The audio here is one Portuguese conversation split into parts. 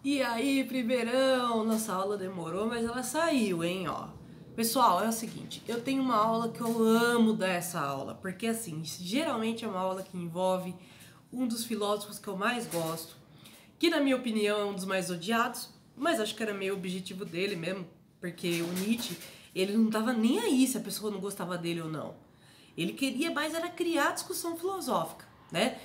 E aí, primeirão, nossa aula demorou, mas ela saiu, hein, ó. Pessoal, é o seguinte, eu tenho uma aula que eu amo dar essa aula, porque assim, geralmente é uma aula que envolve um dos filósofos que eu mais gosto, que na minha opinião é um dos mais odiados, mas acho que era meio objetivo dele mesmo, porque o Nietzsche, ele não tava nem aí se a pessoa não gostava dele ou não. Ele queria mais era criar discussão filosófica, né?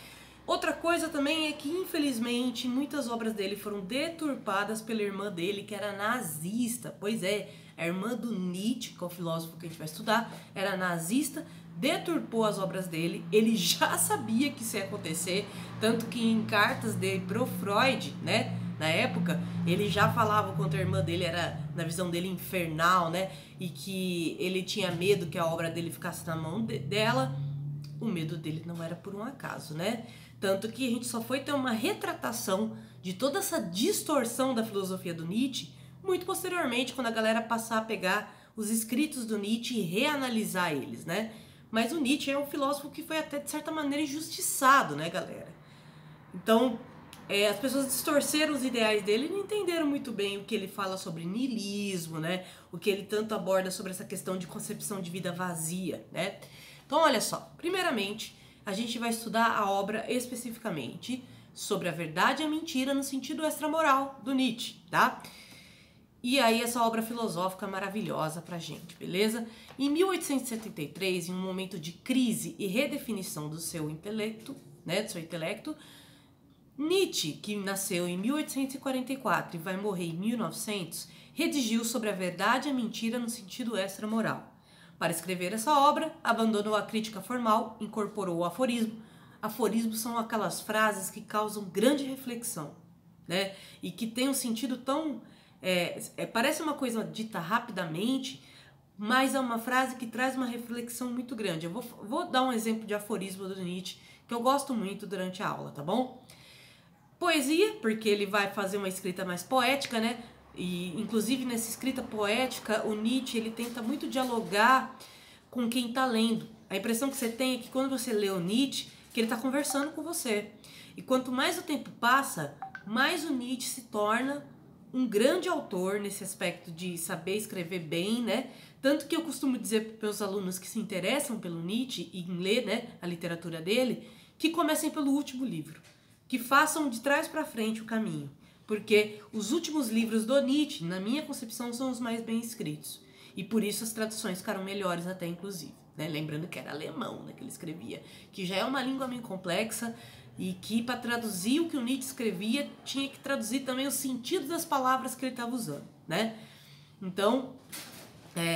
Outra coisa também é que, infelizmente, muitas obras dele foram deturpadas pela irmã dele, que era nazista. Pois é, a irmã do Nietzsche, que é o filósofo que a gente vai estudar, era nazista, deturpou as obras dele. Ele já sabia que isso ia acontecer, tanto que em cartas dele pro Freud, né, na época, ele já falava quanto a irmã dele era, na visão dele, infernal, né, e que ele tinha medo que a obra dele ficasse na mão dela. O medo dele não era por um acaso, né? Tanto que a gente só foi ter uma retratação de toda essa distorção da filosofia do Nietzsche muito posteriormente, quando a galera passar a pegar os escritos do Nietzsche e reanalisar eles, né? Mas o Nietzsche é um filósofo que foi até, de certa maneira, injustiçado, né, galera? Então, as pessoas distorceram os ideais dele e não entenderam muito bem o que ele fala sobre niilismo, né? O que ele tanto aborda sobre essa questão de concepção de vida vazia, né? Então, olha só, primeiramente, a gente vai estudar a obra especificamente sobre a verdade e a mentira no sentido extramoral do Nietzsche, tá? E aí essa obra filosófica maravilhosa pra gente, beleza? Em 1873, em um momento de crise e redefinição do seu intelecto, né, do seu intelecto, Nietzsche, que nasceu em 1844 e vai morrer em 1900, redigiu sobre a verdade e a mentira no sentido extramoral. Para escrever essa obra, abandonou a crítica formal, incorporou o aforismo. Aforismos são aquelas frases que causam grande reflexão, né? E que tem um sentido tão... parece uma coisa dita rapidamente, mas é uma frase que traz uma reflexão muito grande. Eu vou dar um exemplo de aforismo do Nietzsche, que eu gosto muito durante a aula, tá bom? Poesia, porque ele vai fazer uma escrita mais poética, né? E, inclusive, nessa escrita poética, o Nietzsche ele tenta muito dialogar com quem está lendo. A impressão que você tem é que quando você lê o Nietzsche, que ele está conversando com você. E quanto mais o tempo passa, mais o Nietzsche se torna um grande autor nesse aspecto de saber escrever bem, né? Tanto que eu costumo dizer para os meus alunos que se interessam pelo Nietzsche e em ler, né, a literatura dele, que comecem pelo último livro, que façam de trás para frente o caminho. Porque os últimos livros do Nietzsche, na minha concepção, são os mais bem escritos. E por isso as traduções ficaram melhores até, inclusive. Né? Lembrando que era alemão, né, que ele escrevia. Que já é uma língua meio complexa e que para traduzir o que o Nietzsche escrevia, tinha que traduzir também o sentido das palavras que ele estava usando. Né? Então,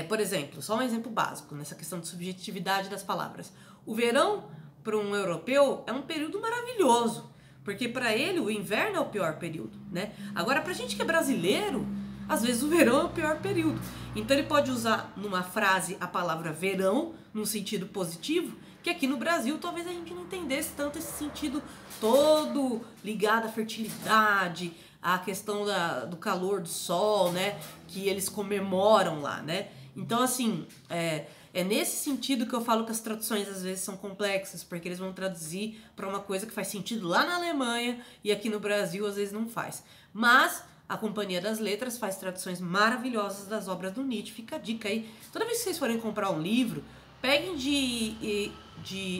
por exemplo, só um exemplo básico nessa questão de subjetividade das palavras. O verão, para um europeu, é um período maravilhoso. Porque para ele o inverno é o pior período, né? Agora, pra gente que é brasileiro, às vezes o verão é o pior período. Então ele pode usar numa frase a palavra verão, num sentido positivo, que aqui no Brasil talvez a gente não entendesse tanto esse sentido todo ligado à fertilidade, à questão do calor do sol, né? Que eles comemoram lá, né? Então, assim, é nesse sentido que eu falo que as traduções às vezes são complexas, porque eles vão traduzir para uma coisa que faz sentido lá na Alemanha e aqui no Brasil às vezes não faz. Mas a Companhia das Letras faz traduções maravilhosas das obras do Nietzsche. Fica a dica aí. Toda vez que vocês forem comprar um livro, peguem de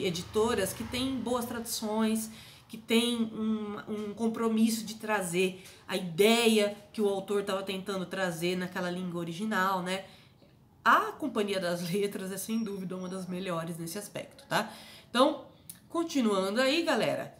editoras que têm boas traduções, que tem um compromisso de trazer a ideia que o autor estava tentando trazer naquela língua original, né? A Companhia das Letras é sem dúvida uma das melhores nesse aspecto, tá? Então, continuando aí, galera,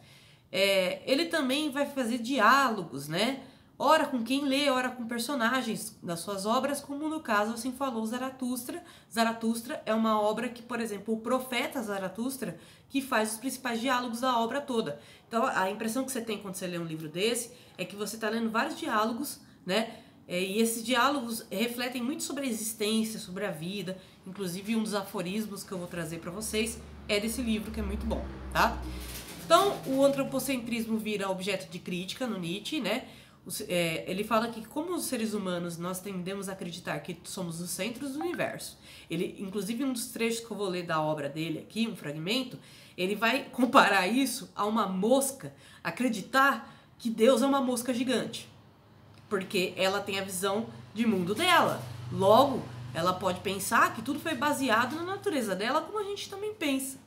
ele também vai fazer diálogos, né? Ora com quem lê, ora com personagens das suas obras, como no caso assim falou Zaratustra. Zaratustra é uma obra que, por exemplo, o profeta Zaratustra, que faz os principais diálogos da obra toda. Então, a impressão que você tem quando você lê um livro desse é que você está lendo vários diálogos, né? E esses diálogos refletem muito sobre a existência, sobre a vida. Inclusive, um dos aforismos que eu vou trazer para vocês é desse livro, que é muito bom, tá? Então, o antropocentrismo vira objeto de crítica no Nietzsche, né? Ele fala que, como os seres humanos, nós tendemos a acreditar que somos os centros do universo. Inclusive, um dos trechos que eu vou ler da obra dele aqui, um fragmento, ele vai comparar isso a uma mosca, acreditar que Deus é uma mosca gigante. porque ela tem a visão de mundo dela. Logo, ela pode pensar que tudo foi baseado na natureza dela, como a gente também pensa,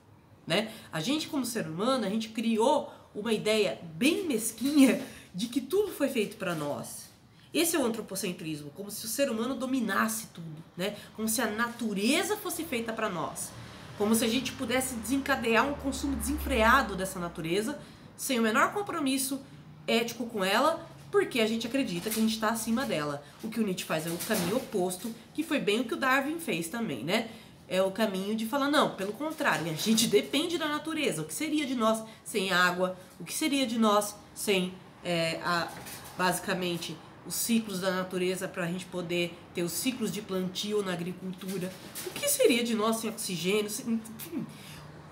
né? A gente, como ser humano, a gente criou uma ideia bem mesquinha de que tudo foi feito para nós. Esse é o antropocentrismo, como se o ser humano dominasse tudo, né? Como se a natureza fosse feita para nós. Como se a gente pudesse desencadear um consumo desenfreado dessa natureza, sem o menor compromisso ético com ela, porque a gente acredita que a gente está acima dela. O que o Nietzsche faz é o caminho oposto, que foi bem o que o Darwin fez também, né? É o caminho de falar, não, pelo contrário, a gente depende da natureza. O que seria de nós sem água? O que seria de nós sem, basicamente, os ciclos da natureza para a gente poder ter os ciclos de plantio na agricultura? O que seria de nós sem oxigênio? Enfim,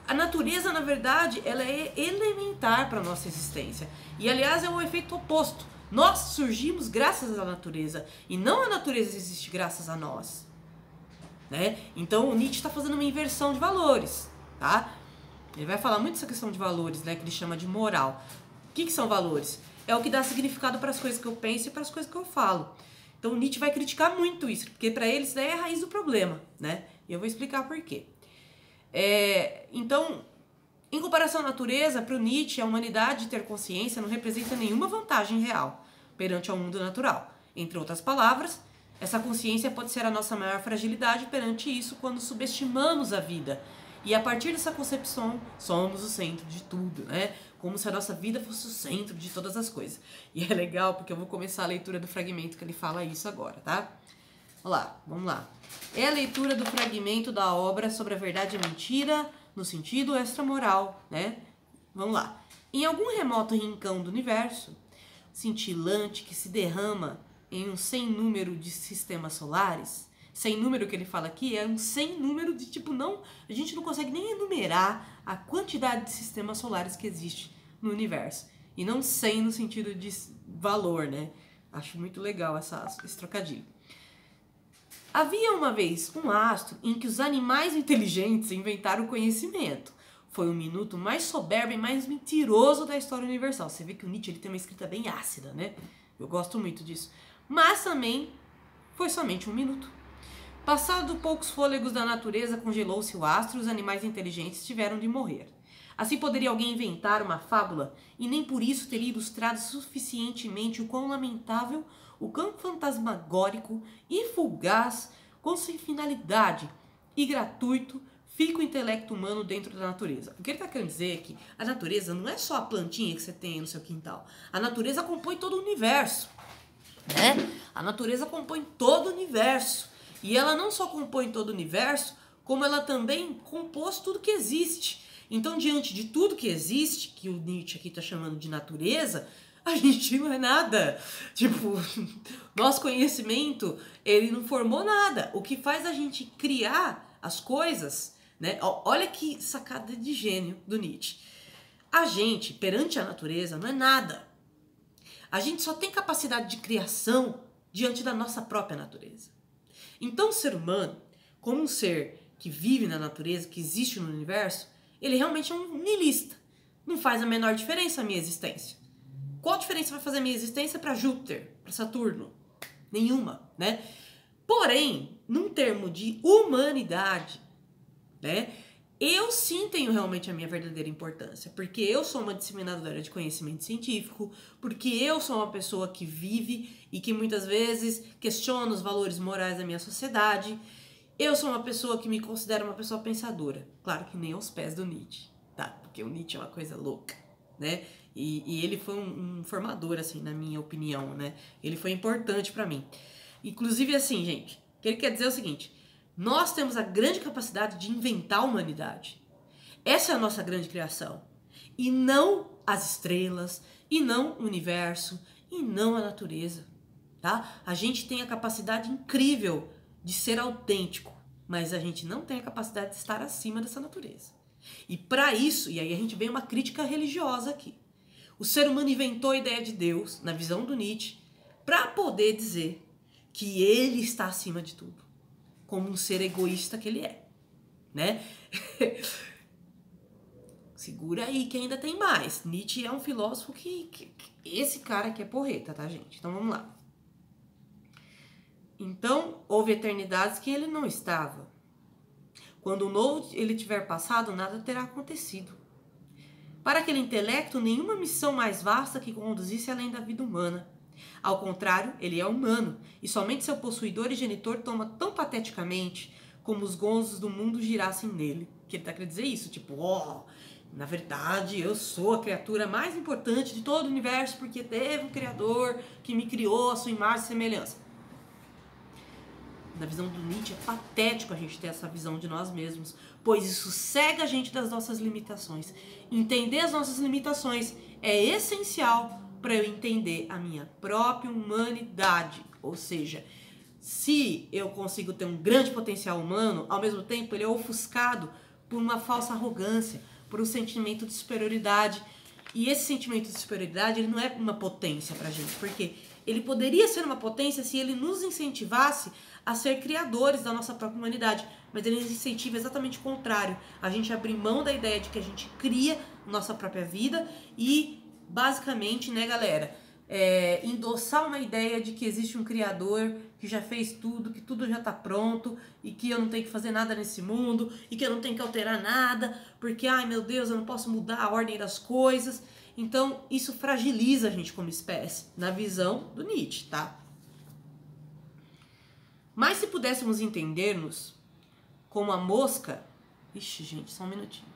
a natureza, na verdade, ela é elementar para a nossa existência. E, aliás, é o efeito oposto. Nós surgimos graças à natureza e não a natureza existe graças a nós, né? Então o Nietzsche está fazendo uma inversão de valores, tá? Ele vai falar muito dessa questão de valores, né? Que ele chama de moral. O que são valores? É o que dá significado para as coisas que eu penso e para as coisas que eu falo. Então o Nietzsche vai criticar muito isso, porque para ele isso daí é a raiz do problema, né? E eu vou explicar por quê. Então, em comparação à natureza, para o Nietzsche, a humanidade ter consciência não representa nenhuma vantagem real perante ao mundo natural. Entre outras palavras, essa consciência pode ser a nossa maior fragilidade perante isso quando subestimamos a vida. E a partir dessa concepção, somos o centro de tudo, né? Como se a nossa vida fosse o centro de todas as coisas. E é legal porque eu vou começar a leitura do fragmento que ele fala isso agora, tá? Vamos lá. É a leitura do fragmento da obra sobre a verdade e a mentira no sentido extramoral, né? Vamos lá. Em algum remoto rincão do universo, cintilante que se derrama em um sem número de sistemas solares, sem número que ele fala aqui é um sem número de tipo, não, a gente não consegue nem enumerar a quantidade de sistemas solares que existe no universo. E não 100 no sentido de valor, né? Acho muito legal esse trocadilho. Havia uma vez um astro em que os animais inteligentes inventaram o conhecimento. Foi o minuto mais soberbo e mais mentiroso da história universal. Você vê que o Nietzsche ele tem uma escrita bem ácida, né? Eu gosto muito disso. Mas também foi somente um minuto. Passado poucos fôlegos da natureza, congelou-se o astro e os animais inteligentes tiveram de morrer. Assim poderia alguém inventar uma fábula e nem por isso teria ilustrado suficientemente o quão lamentável, o quão fantasmagórico e fugaz, com sem finalidade e gratuito, fica o intelecto humano dentro da natureza. O que ele está querendo dizer é que a natureza não é só a plantinha que você tem no seu quintal. A natureza compõe todo o universo, né? A natureza compõe todo o universo. E ela não só compõe todo o universo, como ela também compôs tudo que existe. Então, diante de tudo que existe, que o Nietzsche aqui está chamando de natureza, a gente não é nada. Tipo, nosso conhecimento, ele não formou nada. O que faz a gente criar as coisas, né? Olha que sacada de gênio do Nietzsche. A gente, perante a natureza, não é nada. A gente só tem capacidade de criação diante da nossa própria natureza. Então o ser humano, como um ser que vive na natureza, que existe no universo, ele realmente é um nihilista. Não faz a menor diferença a minha existência. Qual diferença vai fazer a minha existência para Júpiter, para Saturno? Nenhuma, né? Porém, num termo de humanidade, né? Eu sim tenho realmente a minha verdadeira importância, porque eu sou uma disseminadora de conhecimento científico, porque eu sou uma pessoa que vive e que muitas vezes questiona os valores morais da minha sociedade. Eu sou uma pessoa que me considero uma pessoa pensadora. Claro que nem aos pés do Nietzsche, tá? Porque o Nietzsche é uma coisa louca, né? E ele foi um formador, assim, na minha opinião, né? Ele foi importante pra mim. Inclusive, assim, gente, o que ele quer dizer é o seguinte: nós temos a grande capacidade de inventar a humanidade. Essa é a nossa grande criação. E não as estrelas, e não o universo, e não a natureza, tá? A gente tem a capacidade incrível de ser autêntico, mas a gente não tem a capacidade de estar acima dessa natureza. E para isso, e aí a gente vem uma crítica religiosa aqui. O ser humano inventou a ideia de Deus, na visão do Nietzsche, para poder dizer que ele está acima de tudo, como um ser egoísta que ele é, né? Segura aí que ainda tem mais. Nietzsche é um filósofo que esse cara aqui é porreta, tá, gente? Então vamos lá. Então, houve eternidades que ele não estava. Quando o novo ele tiver passado, nada terá acontecido. Para aquele intelecto, nenhuma missão mais vasta que conduzisse além da vida humana. Ao contrário, ele é humano, e somente seu possuidor e genitor toma tão pateticamente como os gonzos do mundo girassem nele. Que ele está querendo dizer isso, tipo, na verdade, eu sou a criatura mais importante de todo o universo porque teve um criador que me criou a sua imagem e semelhança. Na visão do Nietzsche, é patético a gente ter essa visão de nós mesmos, pois isso cega a gente das nossas limitações. Entender as nossas limitações é essencial para eu entender a minha própria humanidade. Ou seja, se eu consigo ter um grande potencial humano, ao mesmo tempo ele é ofuscado por uma falsa arrogância, por um sentimento de superioridade. E esse sentimento de superioridade, ele não é uma potência pra gente, porque ele poderia ser uma potência se ele nos incentivasse a ser criadores da nossa própria humanidade, mas ele nos incentiva exatamente o contrário, a gente abrir mão da ideia de que a gente cria nossa própria vida e, basicamente, né, galera, endossar uma ideia de que existe um criador que já fez tudo, que tudo já tá pronto e que eu não tenho que fazer nada nesse mundo e que eu não tenho que alterar nada porque, ai meu Deus, eu não posso mudar a ordem das coisas. Então isso fragiliza a gente como espécie, na visão do Nietzsche, tá? Mas se pudéssemos entender-nos como a mosca... Ixi, gente, só um minutinho.